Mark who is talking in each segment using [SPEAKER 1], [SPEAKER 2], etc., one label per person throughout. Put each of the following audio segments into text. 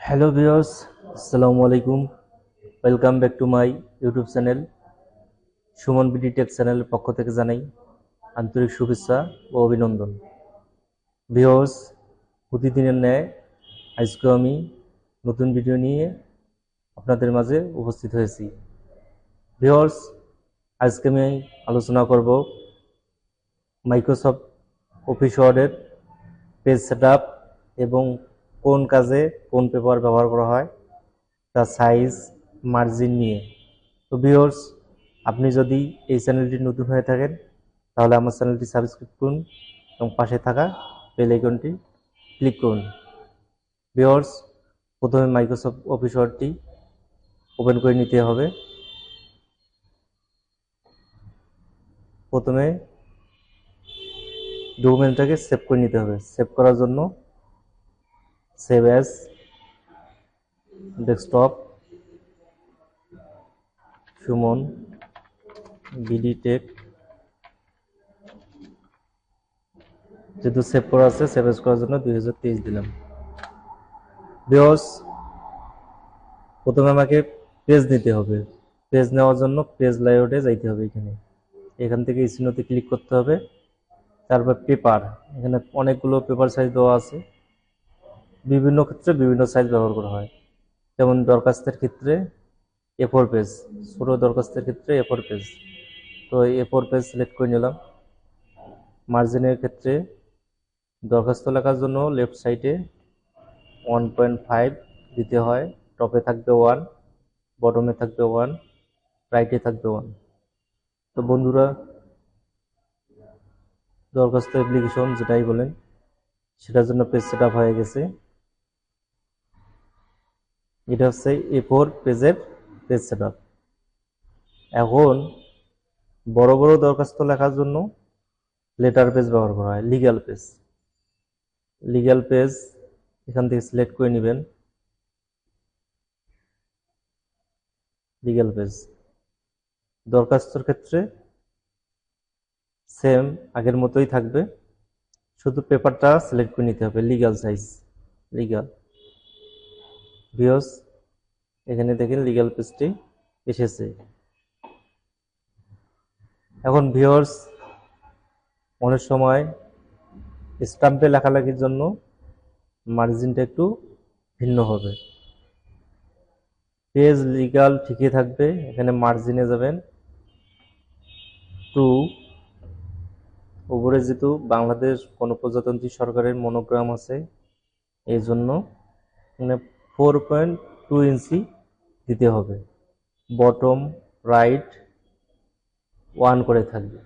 [SPEAKER 1] Hello viewers, আসসালামু আলাইকুম। Welcome back to my YouTube channel. Suman BD tech চ্যানেলের পক্ষ থেকে জানাই আন্তরিক শুভেচ্ছা ও অভিনন্দন। ভিউয়ার্স, প্রতিদিনের ন্যায় আজকেও আমি নতুন ভিডিও নিয়ে আপনাদের মাঝে উপস্থিত হয়েছি। ভিউয়ার্স, আজকে আমি আলোচনা করব মাইক্রোসফট অফিস ওয়ার্ডের পেজ সেটআপ এবং কোন কাজে কোন পেপার ব্যবহার করা হয়, তার সাইজ, মার্জিন নিয়ে। তো ভিউয়ার্স, আপনি যদি এই চ্যানেলটি নতুন হয়ে থাকেন তাহলে আমার চ্যানেলটি সাবস্ক্রাইব করুন এবং পাশে থাকা বেল আইকনটি ক্লিক করুন। ভিউয়ার্স, প্রথমে মাইক্রোসফট অফিস ওয়ার্ডটি ওপেন করে নিতে হবে। প্রথমে ডকুমেন্টটাকে সেভ করে নিতে হবে। সেভ করার জন্য save as, desktop, Suman BD tech, যেহেতু সেভ করা আছে সেভ এজ করার জন্য 2023 দিলাম। ভিউয়ার্স, প্রথমে আমাকে পেজ নিতে হবে। পেজ নেওয়ার জন্য পেজ লেআউটে যাইতে হবে। এখান থেকে এই চিহ্নতে ক্লিক করতে হবে। তারপর পেপার, এখানে অনেকগুলো পেপার সাইজ দেওয়া আছে। বিভিন্ন ক্ষেত্রে বিভিন্ন সাইজ ব্যবহার করা হয়। যেমন দরখাস্তের ক্ষেত্রে A4 পেজ, ছোট দরখাস্তের ক্ষেত্রে A4 পেজ। তো A4 পেজ সিলেক্ট করে নিলাম। মার্জিনের ক্ষেত্রে দরখাস্ত লেখার জন্য লেফট সাইডে 1.5 দিতে হয়। টপে থাকবে 1, বটমে থাকবে 1, রাইটে থাকবে 1। তো বন্ধুরা, দরখাস্ত অ্যাপ্লিকেশন যেটাই বলেন সেটার জন্য পেজ সেটআপ হয়ে গেছে। এটা হচ্ছে A4 পেজের পেজ সেটআপ। এখন বড় বড় দরখাস্ত লেখার জন্য লেটার পেজ ব্যবহার করা হয়, লিগ্যাল পেজ। লিগ্যাল পেজ এখান থেকে সিলেক্ট করে নেবেন। লিগ্যাল পেজ দরখাস্তর ক্ষেত্রে সেম আগের মতোই থাকবে, শুধু পেপারটা সিলেক্ট করে নিতে হবে, লিগ্যাল সাইজ, লিগ্যাল। ভিউয়ার্স, এখানে দেখেন লিগ্যাল পেজটি এসেছে। এখন ভিউয়ার্স, অনেক সময় স্টাম্পে লেখালেখির জন্য মার্জিনটা একটু ভিন্ন হবে। পেজ লিগ্যাল ঠিকই থাকবে, এখানে মার্জিনে যাবেন 2। উপরে যেহেতু বাংলাদেশ গণপ্রজাতন্ত্রী সরকারের মনোগ্রাম আছে, এই জন্য এখানে 4.2 ইঞ্চি দিতে হবে। বটম রাইট 1 করে থাকবে।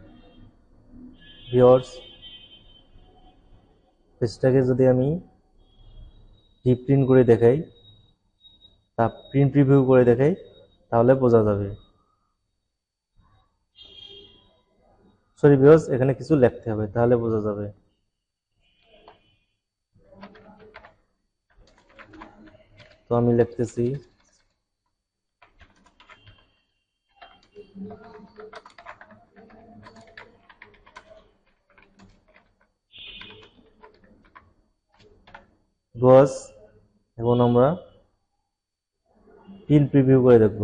[SPEAKER 1] ভিউয়ার্স, পেজটাকে যদি আমি রিপ্রিন্ট করে দেখাই, তা প্রিন্ট প্রিভিউ করে দেখাই, তাহলে বোঝা যাবে। সরি ভিউয়ার্স, এখানে কিছু লিখতে হবে, তাহলে বোঝা যাবে। তো আমি লিখতেছি বস। এখন আমরা প্রিন্ট প্রিভিউ করে দেখব।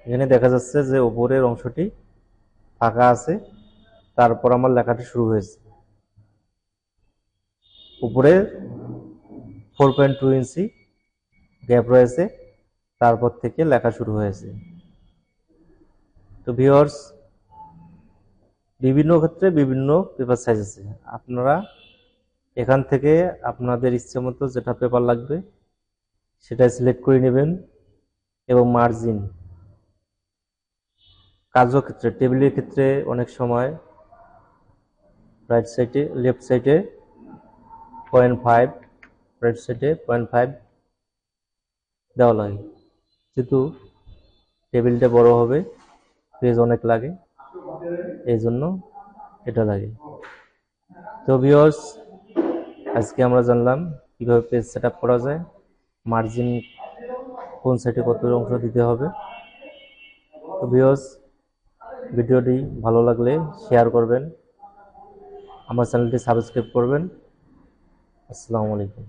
[SPEAKER 1] এখানে দেখা যাচ্ছে যে উপরের অংশটি ফাঁকা আছে, তারপর আমার লেখাটি শুরু হয়েছে। উপরে 4.2 ইঞ্চি গ্যাপ রয়েছে, তারপর থেকে লেখা শুরু হয়েছে। তো ভিউয়ার্স, বিভিন্ন ক্ষেত্রে বিভিন্ন পেপার সাইজ আছে। আপনারা এখান থেকে আপনাদের ইচ্ছে মতো যেটা পেপার লাগবে সেটা সিলেক্ট করে নেবেন। এবং মার্জিন, কাজের ক্ষেত্রে, টেবিলের ক্ষেত্রে অনেক সময় রাইট সাইডে, লেফট সাইডে 0.5, রাইট সাইডে 0.5 দেওয়া লাগে। যেহেতু টেবিলটা বড় হবে, পেজ অনেক লাগে, এই জন্য এটা লাগে। তো ভিউয়ার্স, আজকে আমরা জানলাম কিভাবে পেজ সেটআপ করা যায়, মার্জিন কোন সাইডে কত অংশ দিতে হবে। তো ভিউয়ার্স, ভিডিওটি ভালো লাগলে শেয়ার করবেন, আমার চ্যানেলটি সাবস্ক্রাইব করবেন। আসসালামু আলাইকুম।